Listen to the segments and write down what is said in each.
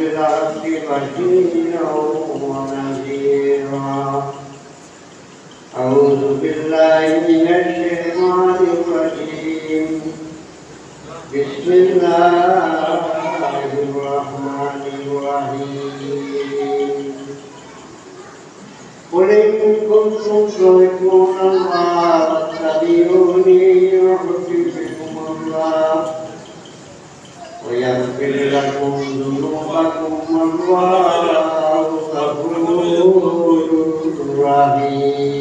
بالحق بشيرا ونذيرا أعوذ بالله من الشيطان الرجيم بسم الله الرحمن الرحيم قل إن كنتم تحبون الله فاتبعوني يحببكم الله ويغفر لكم ذنوبكم والله غفور رحيم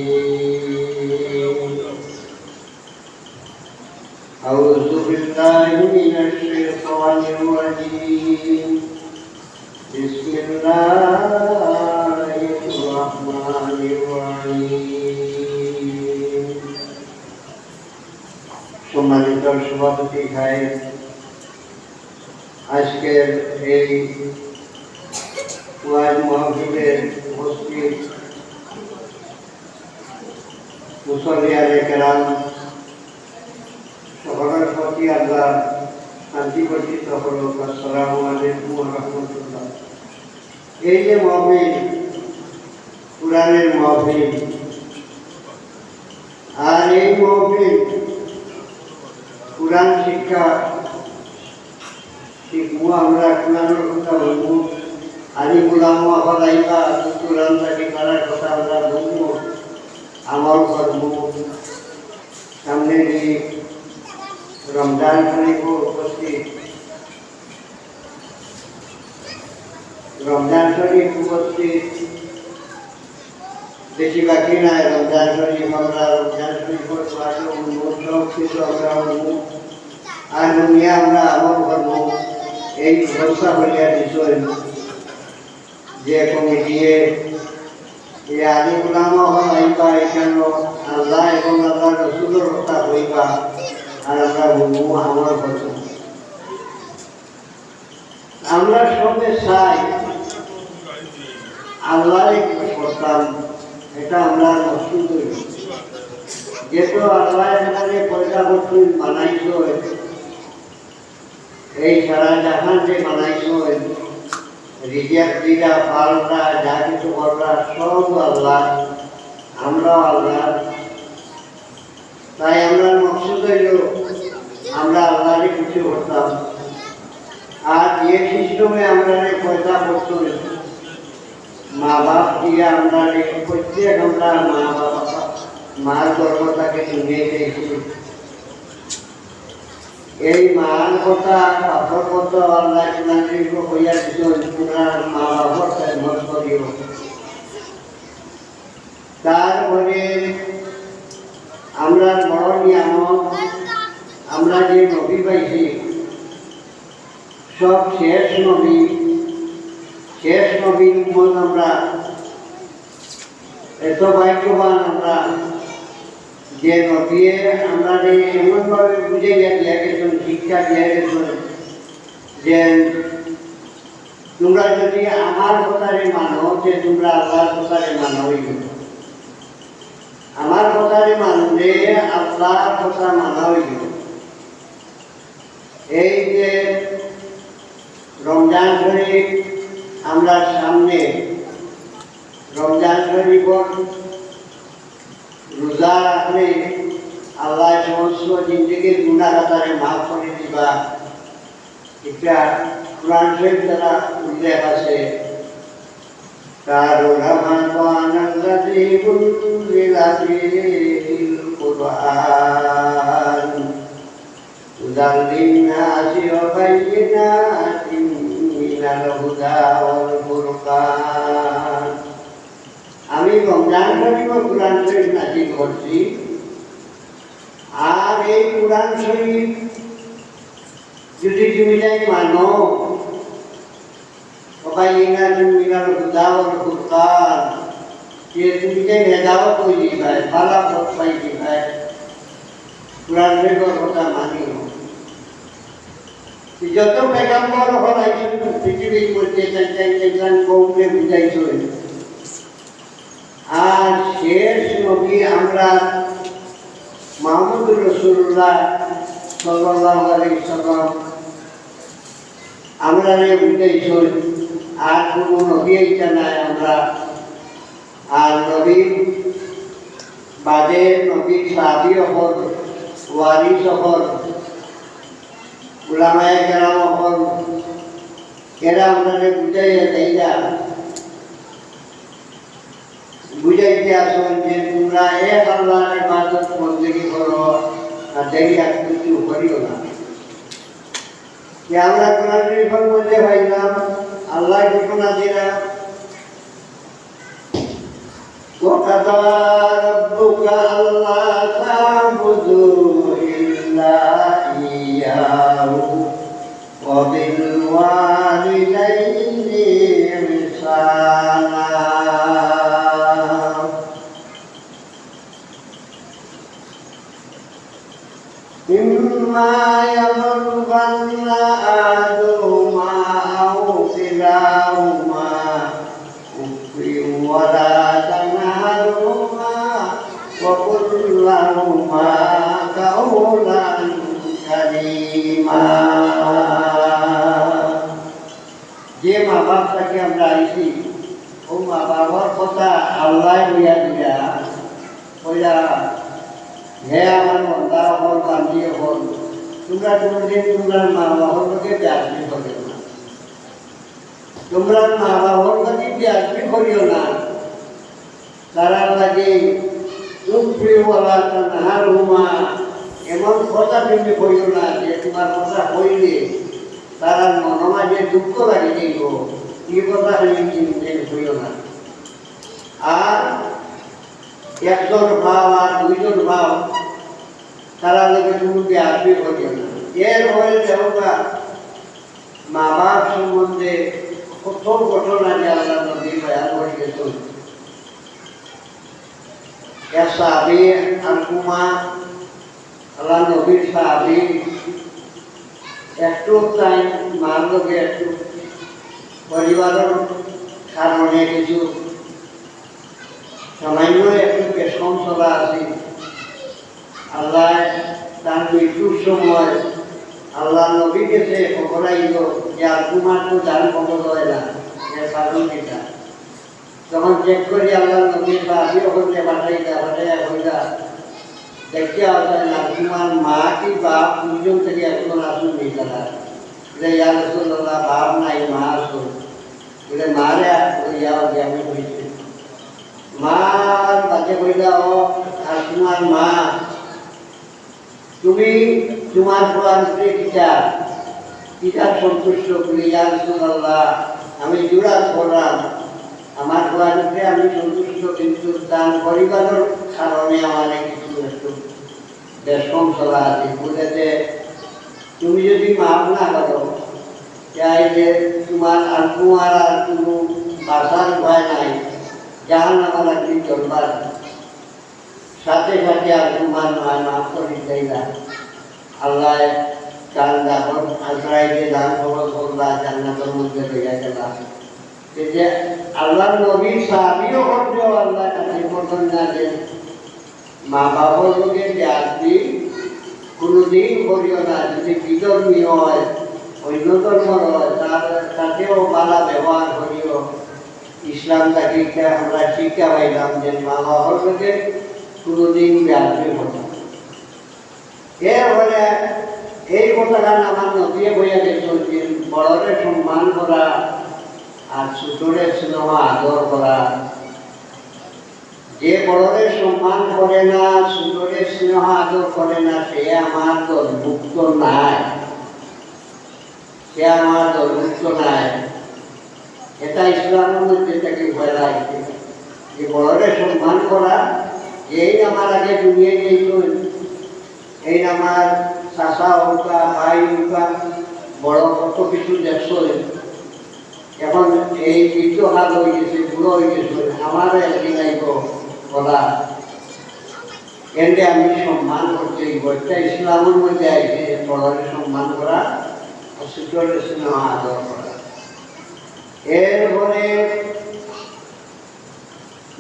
أعوذ بالله من الشيطان الرجيم بسم الله الرحمن الرحيم সম্মানিত সভাপতি সাহেব, আজকের এই ওয়াজ মাহফিলের উপস্থিত মুসল্লিয়ানে কেরাম, সকলের প্রতি আল্লাহ শান্তি বর্ষিত হোক। আসসালামু আলাইকুম ওয়া রাহমাতুল্লাহ। এই যে মাহফিল, কুরআনের মাহফিল, আর এই মাহফিল কুরআন শিক্ষা শিখবো, আমরা কুরআনের কথা বলবো, আলিমুলামা আলাইকা কুরআন থেকে করার কথা আমরা বলবো, আমল করবো। সামনে যে রমজান শরীফ উপস্থিত, রমজান শরীফ উপস্থিত, বেশি বাকি নাই। রমজান শরীফ আমরা রমজান শরীফের পাশে কিছু আমরা আর দুনিয়া আমরা আমল করবো, এই ব্যবস্থা হইয়া দিচ্ছেন যে কমিটিয়ে এই আলিমুলামা হইবা, এখানে আল্লাহ এবং আল্লাহ রসুলের কথা হইবা, আর আমরা বলবো আমার কথা। আমরা সবে চাই আল্লাহ করতাম, এটা আমরা মসজিদ যেহেতু আল্লাহ এখানে পয়সা বস্তু বানাইছ, এই সারা জাহান যে বানাইছ, রিজার্ভ দিরা পালরা যা কিছু কররা সব আল্লাহ, আমরাও আল্লাহ। তাই আমরা মকসুদ হইল আমরা আল্লাহরে কিছু করতাম। আর যে সিস্টেমে আমরা পয়সা করতো, মা বাপ দিয়ে আমরা প্রত্যেক আমরা মা বাবা মার গর্ভটাকে নিয়ে গেছি, এই মার কথা পাথর কত আল্লাহ হইয়া তোমরা মা বাবার খেদমত করিও। তারপরে আমরা বড় নিয়ামত, আমরা যে নবী পাইছি সব শেষ নবী, শেষ নবীর উম্মত আমরা এত ভাগ্যবান আমরা যে নবী আমরা এমনভাবে বুঝে দিয়া গেছেন, শিক্ষা দিয়া গেছেন যে তোমরা যদি আমার কথারে মানো, যে তোমরা আল্লাহর কথারে মানো, আমার কথারে মানলে আল্লাহর কথা মানা হইল। এই যে রমজান শরীফ আমরা সামনে, রমজান শরীফ রোজা রাখলে আল্লাহ সমস্ত জিন্দগির গুনাহ খাতারে মাফ করে দিবা, এটা কুরআন শরীফ দ্বারা উল্লেখ আছে। কারু রহমানাল্লাযী উনজিলা ফীহিল কুরআন হুদাল লিন-নাসি ওয়া বায়্যিনাতিন মিনাল হুদা ওয়াল ফুরকান। আমি রমজান শরীফ কুরআন শরীফ নাজিল করছি, আর এই কুরআন শরীফ যদি তুমি মানো, বায়্যিনাতিন মিনাল হুদা ওয়াল ফুরকান, যে তুমি হেদায়েত হয়ে যাবে, ভালো পথ পাই যাবে, কুরআন শরীফের কথা মানিও। যত পেগম্বর হলাইছেন পৃথিবীর মধ্যে চাই কৌমে বুঝাইছেন, আর শেষ নবী আমরা মুহাম্মদুর রাসূলুল্লাহ সাল্লাল্লাহু আলাইহি ওয়াসাল্লাম আমরা বুঝাইছেন আর কোনো নবী এইটা নাই আমরা আর নবী বাদে নবী সাহাবী হল ওয়ারিস হল উলামায়ে কেরাম হল এরা আমাদের বুঝাইয়া দেয় বুঝাইতে আসুন যে তোমরা এক আল্লাহর ইবাদত বন্দেগী করো আর দেরি আর কিছু করিও না যে আমরা কোরআন শরীফের মধ্যে পাইলাম আল্লাহ ঘোষণা দিলাম وَقَضَى رَبُّكَ أَلَّا تَعْبُدُوا إِلَّا إِيَّاهُ وَبِالْوَالِدَيْنِ إِحْسَانًا إِمَّا يَبْلُغَنَّ أَحَدُهُمَا أَوْ كِلَاهُمَا أُفٍّ وَلَا تَنْهَرْهُمَا وَقُل لَّهُمَا قَوْلًا كَرِيمًا যে মা বাপ থেকে আমরা আইছি ও মা বাবার কথা আল্লাহ হইয়া দিয়া হইয়া হে আমার বন্ধা হল বান্ধি হল তোমরা কোনোদিন তোমরা মা বাবার লোকে ব্যাসবি করিও না তোমরা মা বাবার লোকে ব্যাসবি করিও না তারা লাগে উপ্রিওয়ালা তানহার হুমা এমন কথা তুমি করিও না যে তোমার কথা কইলে তারা মনমাঝে দুঃখ লাগে যাইব এই কথা তুমি করিও না আর একজন ভাব আর দুইজন ভাব তারা লেগে তুমি ব্যাসবি করিও না এর হয়ে দেওয়া মা বাপ সম্বন্ধে কত ঘটনা যে আল্লাহ নবী বয়ান করে গেছেন এক সাহাবী আনকুমা আল্লাহ নবীর সাহাবী একটু তাই মার লোকে একটু পরিবারের কারণে কিছু সামান্য একটু পেশন চলা আছে আল্লাহ তার মৃত্যুর সময় আল্লাহ নবী গেছে খবরাইল যে আনকুমার তো দান খবর হয় না এর কারণ এটা যখন চেক করি আল্লাহ নবীর সাহাবীও করতে পাঠাইয়া হইলা দেখতে আসেন আনকুমার মা কি বাপ দুজন থেকে একজন আসুন নেই তারা বলে ইয়া রাসূলুল্লাহ বাপ নাই মা আসুন বলে মারে ইয়াও আমি কইছি মার বাজে কইলা ও আনকুমার মা তুমি তোমার কোরআন কিতা সন্তুষ্ট বলে ইয়া রাসূলুল্লাহ আমি জুরাত করলাম আমার কোরআনকে আমি সন্তুষ্ট কিন্তু দান পরিবারের কারণে আমার কিছু একটু বেশম চলা আছে বলেছে তুমি যদি মাফ না করো চাইলে তোমার আর তোমার আর কোনো বাসার উপায় নাই জাহান্নামের একদিন চলবার সাথে সাথে আর তোমার মাফ করে দেয় না আল্লাহ চান দাবন আজরাইলে দান খবর করলা জান্নাতের মধ্যে লইয়া গেলা যে আল্লাহ নবী সাহাবীও করতে আল্লাহ কাছে বলতেন না যে মা বাবার লোকে ব্যাসবি কোনোদিন করিও না যদি বিধর্মী হয় অন্য ধর্মর হয় তাকেও বালা ব্যবহার করিও ইসলাম তাকে আমরা শিক্ষা পাইলাম যে মা বাবার লোকে কোনোদিন ব্যাসবি হতো এরপরে এই কথাটা আমার নদী বইয়া গেছিল যে বড়রে সম্মান করা আর ছোটরে স্নেহ আদর করা যে বড়রে সম্মান করে না ছোটরে স্নেহ আদর করে না সে আমার দলভুক্ত নাই সে আমার দলভুক্ত নাই এটা ইসলামের মধ্যে থেকে বলা যে বড়রে সম্মান করা এই আমার আগে দুনিয়া যেত এই আমার চাষা হোকা ভাই হোকা বড় কত কিছু দেখছো এখন এই বৃদ্ধ হাত হয়ে গেছে বুড়ো হয়ে গেছে আমার একদিন আইব বলা এতে আমি সম্মান করতে এটা ইসলামের মধ্যে আইছে বড়রে সম্মান করা আর ছোটরে স্নেহ আদর করা এরপরে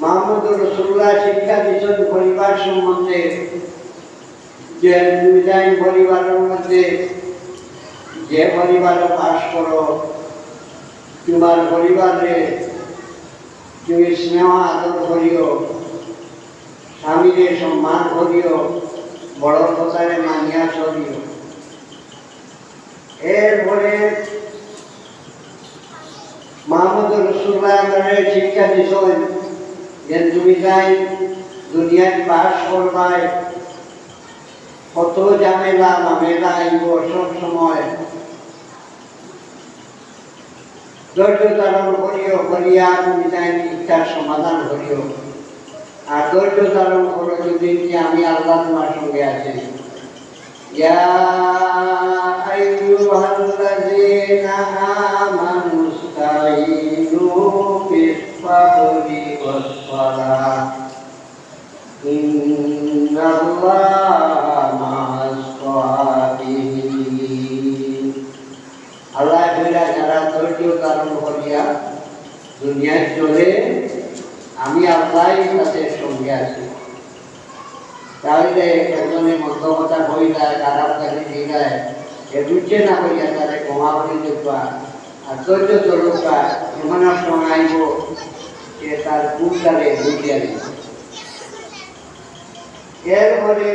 মুহাম্মদুর রাসূলুল্লাহ শিক্ষা দিয়েছেন পরিবার সম্বন্ধে যে দুইটাই পরিবারের মধ্যে যে পরিবারে বাস করো তোমার পরিবারে তুমি স্নেহ আদর করিও, স্বামীকে সম্মান করিও, বড় কথারে মানিয়া চলিও। এরপরে মোহাম্মদ রাসূলুল্লাহ আমাদের শিক্ষা দিয়েছেন যে তুমি যাই দুনিয়ায় বাস করবাই, কত ঝামেলা মামেলা আইব, সব সময় ধৈর্য ধারণ করিও, করিয়া তুমি যাই ইচ্ছার সমাধান করিও। আর ধৈর্য ধারণ করো যদি আমি আল্লাহ তোমার সঙ্গে আছি। ইয়া আইয়ুহাল্লাযীনা আমানু ইসতাঈনু বিস-সাবরি ওয়াস-সালাহ ইন্নাল্লাহা মা'আস-সাবিরিন। আল্লাহ কইরা যারা ধৈর্য ধারণ করিয়া দুনিয়ায় চলে, আমি আল্লাহই তাদের সঙ্গে আছি। তাহলে একজনে মন্দ কথা কইলায়, খারাপ কাজে দিলায়, এ বুঝছে না কইয়া তারে ক্ষমা করে দেখবা, আর ধৈর্য ধরবা। এমন এক সময় আইব যে তার ভুলটারে বুঝিয়া দিব। এরপরে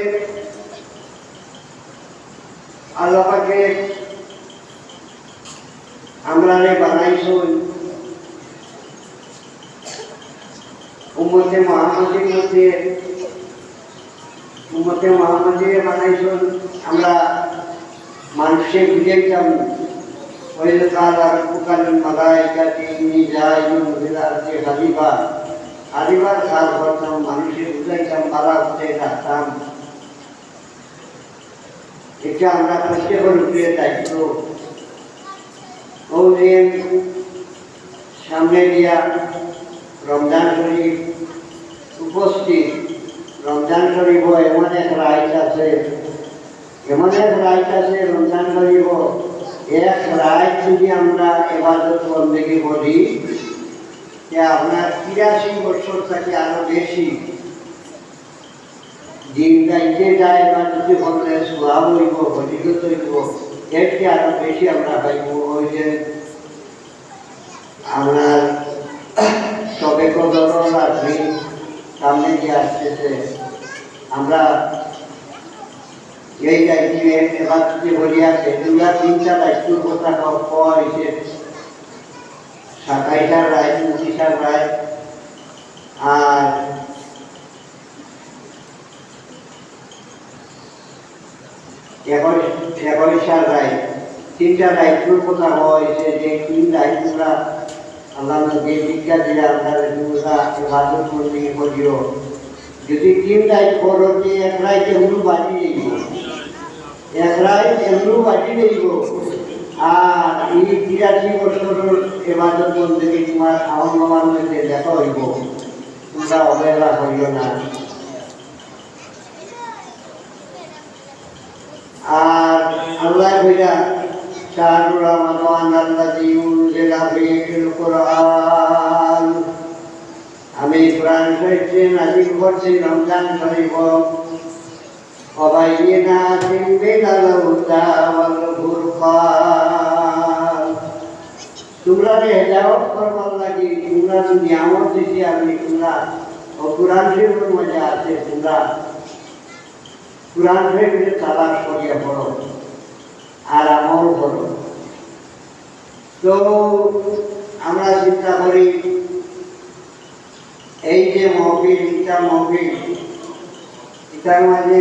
আল্লাহ পাকে আমরা বানাইছুন উম্মতে মুহাম্মাদের মধ্যে, উম্মতে মুহাম্মাদের বানাইছুন আমরা মানুষে বুঝাইতাম। ওয়াইযা ক্বালা রাব্বুকা লিল মালাইকাতি ইন্নী জাইলুন ফিল আরদি খলিফা, খলিফার কাজ করতাম, মানুষে বুঝাইতাম, বালা বুঝাই রাখতাম। এটা আমরা প্রত্যেকের উপরে দায়িত্ব। ওদিন সামনে দিয়া রমজান শরীফ উপস্থিত। রমজান শরীফ এমন এক রাইট আছে, এমন এক রাইট আছে রমজান শরীফ এক রাইট যদি আমরা ইবাদত বন্দেগী করি, আপনার ৮৩ বছর থেকে আরো বেশি দিন যাইতে যায়, বা যদি বললে সোয়াব হইব, ফজিলত হইব, এর চেয়ে আরো বেশি আমরা পাইব। ওই যে আপনার সবে কদর রাত্রি সামনে দিয়ে আসতেছে, আমরা এই দায়িত্বে এবার যদি বলি আছে দুটা তিনটা দায়িত্বের কথা কওয়া হয়েছে। ২৭টার রায়, ২৯টার রায়, আর এগারোটার রায়। তিনটা দায়িত্বের কথা কওয়া হয়েছে যে তিন দায়িত্বরা আল্লাহ নবী শিক্ষা দিলে আপনার ইবাদত বন্দেগী করিও। যদি তিন দায়িত্ব করো যে এক রায় এমনি বাজি দেব, এক রায় এমনি বাজি দেব, আর এই ৮৩ বছরের ইবাদত বন্দেগী তোমার আহ্বান মধ্যে দেখা হইব। তোমরা অবহেলা করিও না। আর আল্লাহ কইরা শাহরুর রমাদান আল্লাযী উনজিলা ফীহিল কুরআন, আমি কোরআন শরীফে নাযিল করছি রমজান শরীফ। ওয়াবাইয়িনাতিন মিনাল হুদা ওয়াল ফুরকান, তোমরা হেদায়েত করবার লাগি তোমরা নিয়ামত দিছি আমি। তোমরা কোরআন শরীফের মধ্যে আছে, তোমরা কোরআন শরীফের তালাশ করিয়া পড়ো আর আমল করো। তো আমরা চিন্তা করি এই যে মহফিল, এটা মহফিল, এটার মাঝে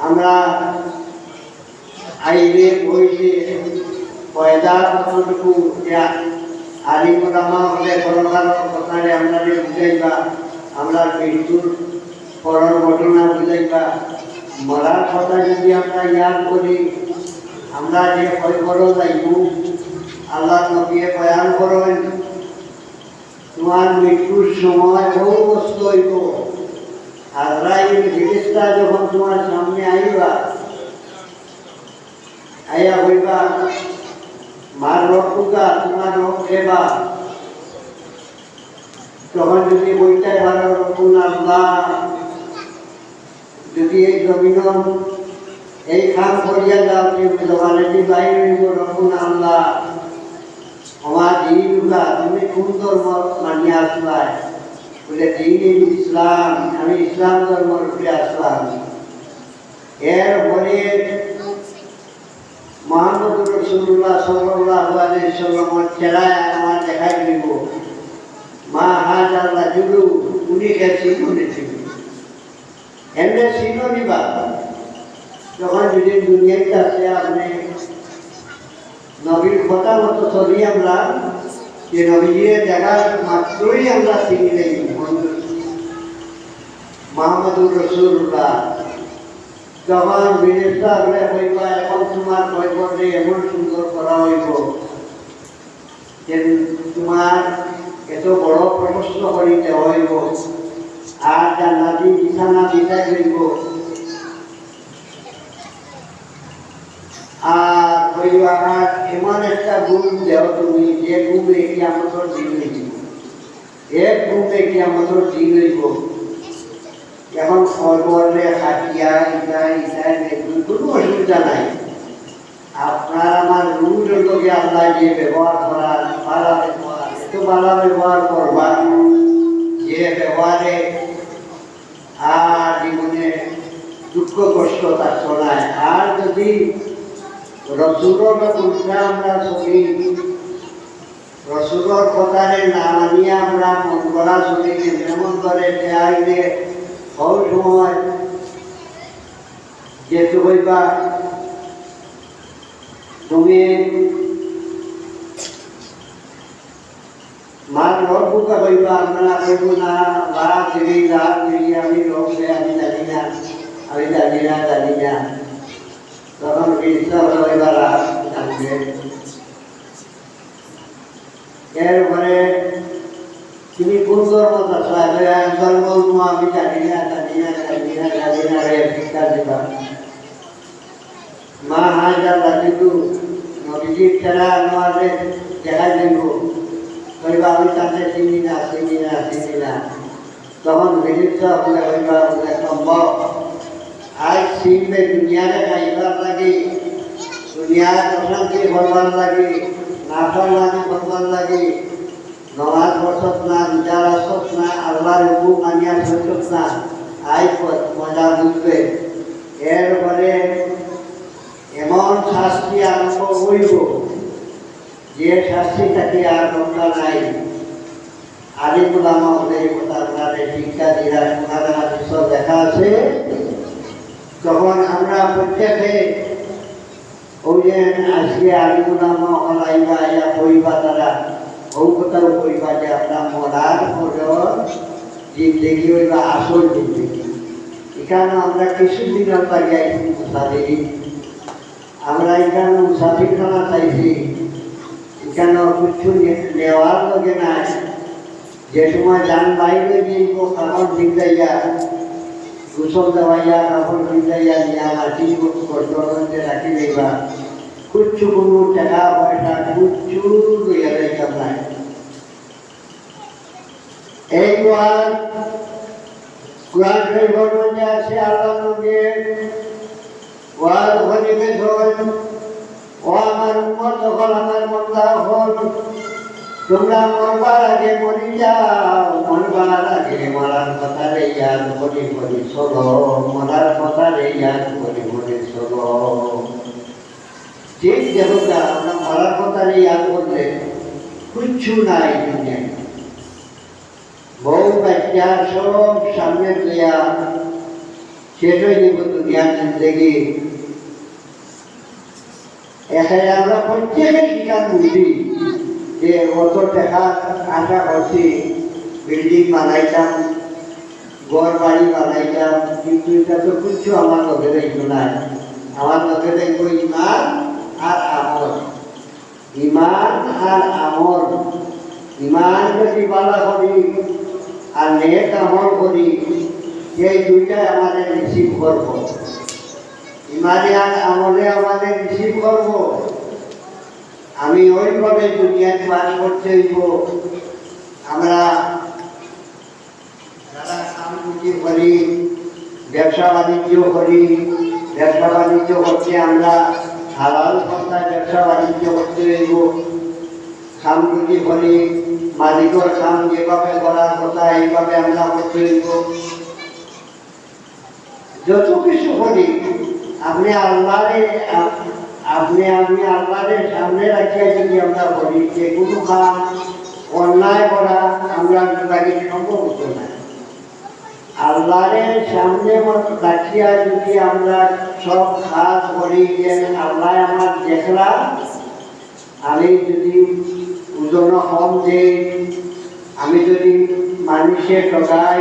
আমরা আইলে বইলে পয়দা কতটুকু আলিম ওলামা হলে পরকাল কথারে আমরা বুঝাইবা, আমরা মৃত্যুর পরর ঘটনা বুঝাইবা, মরার কথা যদি আমরা ইয়াদ করি, আমরা যে ভয় করো যাইব। আল্লাহ নবী বয়ান করেন তোমার মৃত্যুর সময় বহু কষ্ট হইব। আজরাইল ফেরেশতা যখন তোমার সামনে আইবা, আইয়া হইবা মার রক্ষা তোমার রোগ সেবা, তখন যদি বইটাই ভালো রক্ষণ আল্লাহ, যদি এই জমিন এই কাম করিয়া যাও জবানেটি বাইরে রকম আল্লাহ আমার দিনগুলা তুমি কোন ধর্ম মানিয়ে আসলাই বলে দিন ইসলাম, আমি ইসলাম ধর্মের উপরে আসলাম। এরপরে মুহাম্মদুর রাসূলুল্লাহ সাল্লাল্লাহু আলাইহি ওয়াসাল্লামের চেহারা আমার দেখাই দিব। মা হাজার রাজুলু উনি গেছি বলেছিল এমনি ছিল নিবা যখন যদি দুনিয়াতে আসে আপনি নবীর কথা মতো চলি আমরা যে নবীজির দেখার মাত্রই আমরা চিনি নেই মুহাম্মদুর রাসূলুল্লাহ। যখন বিদেশটা হলে হইবা এখন তোমার ভয় করলে এমন সুন্দর করা হইব যে তোমার এত বড় প্রশস্ত করিতে হইব আর জান্নাতি বিছানা বিছাই হইব আর হইবা আর এমন একটা গুণ দেও তুমি যে গুণে কি আমাদের দিন হইব, এক গুণে কি আমাদের দিন হইব। এখন ফলবলে খাটিয়া ইটাই ইটাই কোনো অসুবিধা নাই। আপনার আমার রুলের লোকে আল্লাহ যে ব্যবহার করার ভালো ব্যবহার এত ভালো ব্যবহার করবা যে ব্যবহারে আর জীবনে দুঃখ কষ্ট থাকতো না। আর যদি রসুলের উল্টা আমরা চলি রসুলের কথারে না মানিয়ে আমরা মন করা চলি যেমন করে আইলে সব সময় যেহেতু হইবা তুমি মার লোক বুকা হইবা আমরা কইব না লাভ দিবি আমি লোক আমি জানি না আমি জানি না তখন বিশ্বাস হইবা জানবে। এরপরে তুমি কোন ধর্ম ধর্ম আমি জানি না শিক্ষা দিবা। মা হাজার রাজু নবীজির খেলা আমাদের দেখা দিব কইবা আমি তাতে চিনি না তখন বিলিপ্ত হলে হইবা বলে সম্ভব আজ চিনবে দুনিয়ারে খাইবার লাগে দুনিয়ার অশান্তি ভরবার লাগে নাফরমানি ভরবার লাগে নমাজ পড়ছত না বিচার আসত না আল্লাহর হুকুম মানিয়া চলত না আই মজা বুঝবে। এরপরে এমন শাস্তি আরম্ভ হইব যে শাস্তি থাকি আর দরকার নাই। আলিমুল আমা ওদের কথা আপনাদের শিক্ষা দিরা শোনার দেখা আছে। তখন আমরা প্রত্যেকে ওই যে আজকে আলিমুল আমা হলাইবা ইয়া হইবা তারা কথাও কইবা যে আমরা মরার পর জিন্দগি হইবা আসল জিন্দগি। এখানে আমরা কিছুদিন পারিয়া মুসাফিরি আমরা এখানে মুসাফিরখানা চাইছি এখানে কিছু নেওয়ার লগে নাই। যে সময় যান বাইরে দিব কাপড় ভিজাইয়া গোসল দেওয়াইয়া কাপড় ভিজাইয়া নিয়ে মাটি গর্তে রাখি দেবা কিচ্ছু কোনো টাকা পয়সা কিচ্ছু লইয়া যাইতাম নাই। এই কোরআন শরীফের মধ্যে আছে আল্লাহ নবী ওয়াজ হলিবে ধন ও আমার উম্মত যখন আমার বান্দা হল তোমরা মরবার আগে মরি যাও মরবার আগে মরার কথা রে ইয়াদ করি করি চলো মরার কথা রে ইয়াদ করি করি চলো। ঠিক দেবতা আমরা মরার কথা রে ইয়াদ করলে কিচ্ছু নাই দুনিয়ায়। বউ বাচ্চা সব সামনে দিয়া শেষ হয়ে যাব দুনিয়ার জিন্দগি। এখানে আমরা প্রত্যেকে স্বীকার বুঝি যে অত টাকা আশা করছি বিল্ডিং বানাইতাম ঘর বাড়ি বানাইতাম কিন্তু এটা তো কিচ্ছু আমার লগে দেখবো না। আমার লগে দেখবো ইমান আর আমল। ইমান আর আমল ইমান যদি বালা করি আর নেক আমল করি এই দুইটাই আমাদের রিসিভ করবো। ইমানে আর আমলে আমাদের রিসিভ করবো। আমি ওইভাবে দুনিয়ায় বাস করতে হইব। আমরা যারা কামকুটি করি ব্যবসা বাণিজ্য করি ব্যবসা বাণিজ্য করতে আমরা হালাল পন্থায় ব্যবসা বাণিজ্য করতে হইব। খাম রুটি করি মালিকর কাম যেভাবে করার কথা এইভাবে আমরা করতে হইব। যত কিছু করি আপনি আল্লাহরের সামনে রাখিয়া যদি আমরা বলি যে কোনো কাম অন্যায় করা আমরা তাকে সম্ভব হতো না। আল্লাহরের সামনে রাখিয়া যদি আমরা সব কাজ করি যে আল্লাহ আমার দেখলা, আমি যদি ওজন কম দেই, আমি যদি মানুষের ঠকাই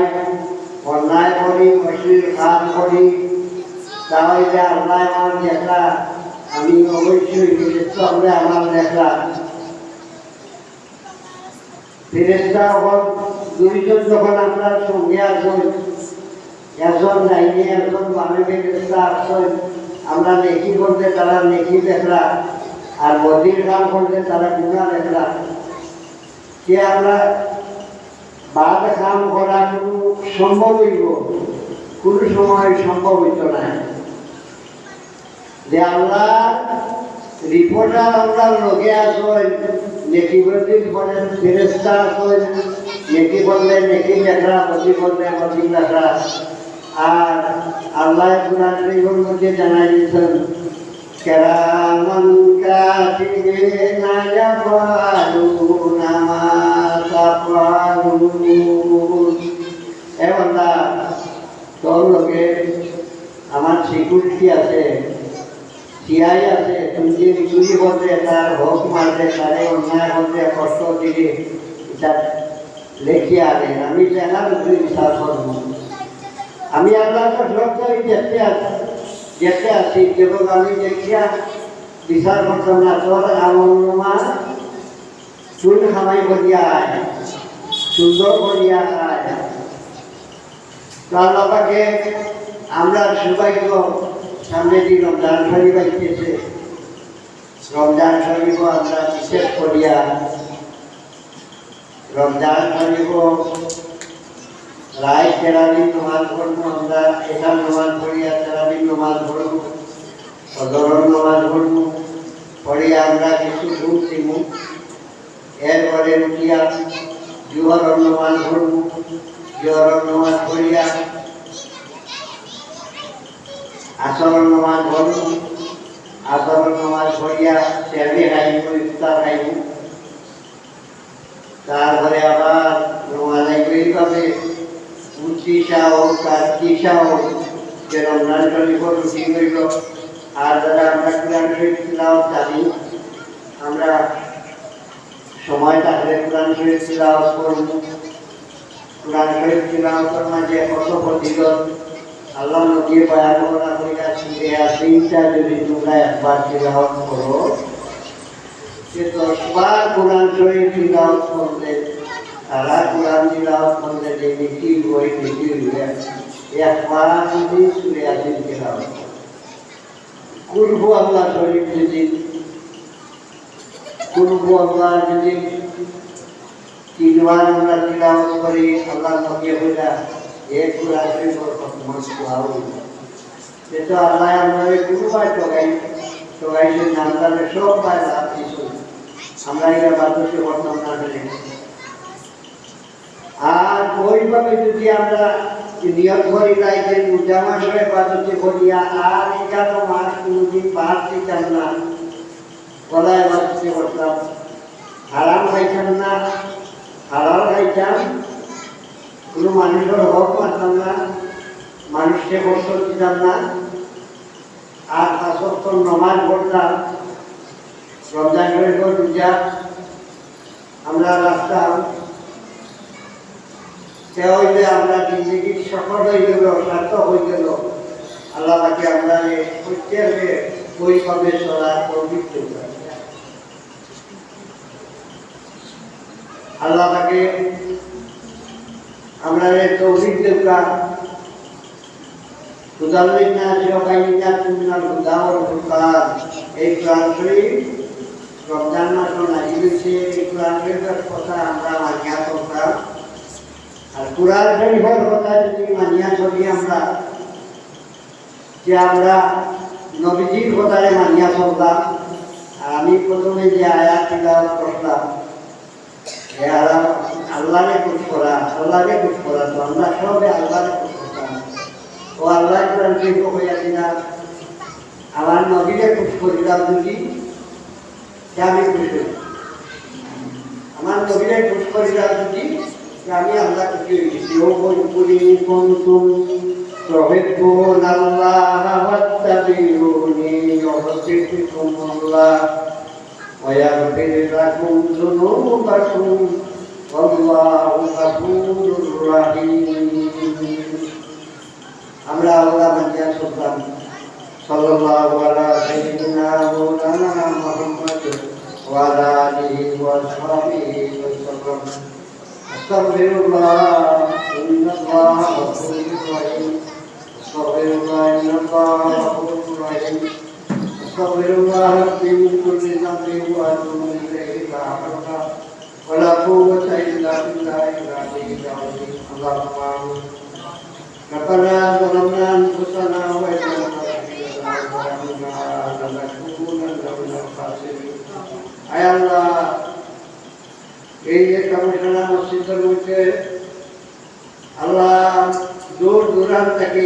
অন্যায় করি অশ্লীল কাজ করি, তাহলে আল্লাহ আমার দেখলা, আমি অবশ্যই আমরা আমার দেখলা। ফেরেশতা হল দুইজন যখন আমরা সঙ্গে আসুন, একজন ডাইনে একজন বামে ফেরেশতা আসছেন, আমরা নেকি করতে তারা নেকি দেখলা, আর বদির কাম করতে তারা গুনাহ দেখলা। যে আমরা বাদ কাম করা কোনো সম্ভব হইব, কোনো সময় সম্ভব হইত না। যে আল্লাহ রিপোর্টার আমরা লোকে আসেন, নেকি বদির বলেন ফেরেশতা আসেন, নেকি বললে নেকি দেখলা, বদি বললে বদি দেখলা। আর আল্লাহ কুরআন শরীফের মধ্যে জানাই দিয়েছেন কিরামান কাতিবিনা ইয়াফআলুনা মা তাফআলুন। এ বান্দা, তোর লোকে আমার সিকিউরিটি আছে, সিআই আছে, তুমি যে চুরি করতে তার হক মারতে, তারে অন্যায় করতে, কষ্ট দিলে এটা লেখিয়া দেন, আমি দেখার উপরে বিচার করবো। আমি আল্লাহ সবটাই দেখতে আছি, এবং আমি দেখিয়া বিচার করতাম না। তোর আমলনামা চুল খামাই করিয়া আয়, সুন্দর করিয়া আয়। তো আল্লাহকে আমরা সৌভাগ্য, সামনে দিন রমজান শরীফ আসতেছে, রমজান শরীফ আমরা বিশেষ করিয়া রমজান শরীফ রায় তেরাবির নমাজ পড়বো। আমরা এখান নমাজ পড়িয়া তেরাবির নমাজ পড়বো, সদরর নমাজ পড়বো, পড়িয়া আমরা কিছু ঘুম দিব। এরপরে উঠিয়া জোহরের নমাজ পড়বো, জোহরের নমাজ পড়িয়া আসরের নমাজ পড়বো, আসরের নমাজ পড়িয়া সেহরি খাইব, ইফতার খাইব। তারপরে আবার নমাজ এইভাবে 29 হোক 30 হোক, যে রমজান শরীফের রুটিন হইল। আর যারা আমরা কোরআন শরীফ তিলাওয়াত জানি, আমরা সময় থাকলে কোরআন শরীফ তিলাওয়াত করব। কোরআন শরীফ তিলাওয়াতের মাঝে কত ফজিলত আল্লাহ নবী বয়ান করা হইয়া সূরা ইয়াসিনটা যদি তোমরা একবার তিলাওয়াত করো, সে 10 বার কোরআন শরীফ তিলাওয়াত করলে, তারা কোরআন তিলাওয়াত করলে যে নেকি হয়, নেকি হইবে একবার যদি সূরা ইয়াসিন তিলাওয়াত কুলহু আল্লাহ শরীফ যদি কুলহু আল্লাহ যদি 3 বার আমরা তিলাওয়াত করি, আল্লাহ নবী বলেন এক কোরআন শরীফের খতম করা হইবে। সেটা আল্লাহ আমাদের গুরুবার টোকাইছে নাম তাহলে সব পায় লাভ কিছু আমরা এটা বাধ্যকে বর্তমান না করি। আর ওইভাবে যদি আমরা নিয়ত করি নাই যে রোজা মাসে বাধ্যকে করিয়া আর 11 মাস কোনোদিন বাদ দিতাম না, গলায় বাধ্যকে করতাম, হারাম খাইতাম না, হালাল খাইতাম, কোনো মানুষের হক মারতাম না, মানুষকে কষ্ট দিতাম না, আর 5 ওয়াক্ত নামাজ পড়তাম, রমজান শরীফের রোজা আমরা রাখতাম। হইলে আমরা জিন্দগি সফল হয়ে গেল, সার্থক হয়ে গেল। আল্লাহ তাকে আমরা প্রত্যেকে ওইভাবে চলার পবিত্র করে। আল্লাহ তাকে আমরা তৌফিক দেওয়া খুদাল্লিনা শিরকাইনা তুমিনাল হুদা ওয়াল ফুরকান। এই কোরআন শরীফ রমজান মাসে নাযিল হয়েছে। এই কোরআন শরীফের কথা আমরা মানিয়া চলতাম। আর কোরআন শরীফের কথা যদি মানিয়া চলি আমরা, যে আমরা নবীজির কথারে মানিয়া চলতাম। আর আমি প্রথমে যে আয়াত তিলাওয়াত করলাম, আল্লাহরে খুশ করা, আল্লাহরে খুশ করা, তো আমরা সবে আল্লাহরে খুশ করতাম। ও আল্লাহ কোরআন শরীফ কইয়া দিনা, আমার নবীরে খুশ করিলাম যদি আমি খুশ হই, আমার নবীরে খুশ করিলাম যদি আমি আল্লাহ খুশি হয়ে গেছি। ও বলি কুনতুম তুহিব্বুনাল্লাহ ফাত্তাবিউনি ইউহিব্বুকুমুল্লাহ ওয়া ইয়াগফির লাকুম যুনুবাকুম ওয়াল্লাহু গফুরুর রহিম। আমরা আল্লাহ মানিয়া চলতাম। সাল্লাল্লাহু আলা সাইয়্যিদিনা মাওলানা মুহাম্মদ ওয়া আলা আলিহি ওয়া সাহবিহি ওয়াসাল্লাম। আস্তাগফিরুল্লাহ ইন্নাল্লাহা গফুরুর রহিম। আস্তাগফিরুল্লাহ ইন্নাল্লাহা গফুরুর রহিম। আস্তাগফিরুল্লাহ রাব্বি মিন কুল্লি যামবিন ওয়া আতুবু ইলাইহি লা হাওলা ওয়া লা কুওয়াতা ইল্লা বিল্লাহিল আলিয়্যিল আযীম। আল্লাহুম্মা আমিন। ربنا ظلمنا أنفسنا وإن لم تغفر لنا لنكونن من الخاسرين। আয় আল্লাহ, এই যে কমিশনা মসজিদের মধ্যে আল্লাহ দূর দূরান্ত থেকে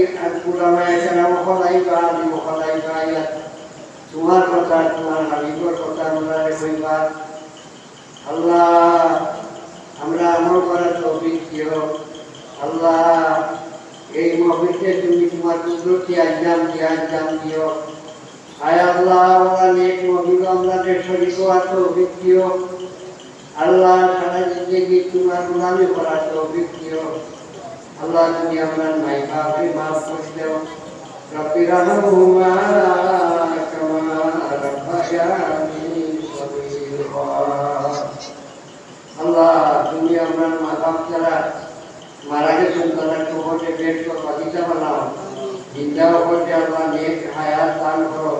উলামায়ে কেরাম খলাইবা খলাইবা তোমার কথা, তোমার হাবিবের কথা আমরা কইবা। আল্লাহ, আমরা আমল করার তৌফিক দিও। আল্লাহ, এই মহফিলকে তুমি তোমার কুদরতি আঞ্জাম দিও। আয় আল্লাহ, আমরা নেক মহফিল আমাদের শরীক হওয়ার তৌফিক দিও। আল্লাহ, সারা জিন্দেগি তোমার গোলামি করার তৌফিক দিও। আল্লাহ, তুমি আমার মাই বাপকে মাফ করে দাও। রব্বি রহমহুমা কামা রাব্বায়ানি সগীরা। আল্লাহ, তুমি আমার মা বাপ যারা মারা গেছেন তাদের কবরে বেশ বাগিচা বানাও। জিন্দা কবরে আল্লাহ নেক হায়াত দান করো।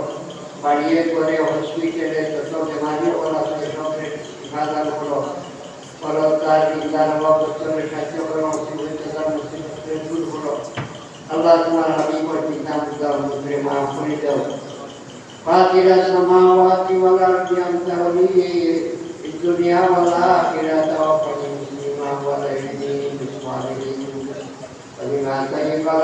বাড়িয়ে করে হসপিটালে যত বেমারি আছে সবকে শিফা দান করো। তার জিন্দার বছরের সাহায্য করো, মুসিবত দূর করো। আল্লাহ, তোমার হাবিবের পিতা মুদার মুদ্রে মাফ করে দাও। ফাতিরা সামাওয়াতি ওয়াল আরদি আনতা ওয়ালি দুনিয়া ওয়াল আখিরাত ওয়া মুসলিমা ওয়া লাইনি বিসমিল্লাহ وبما تيقظ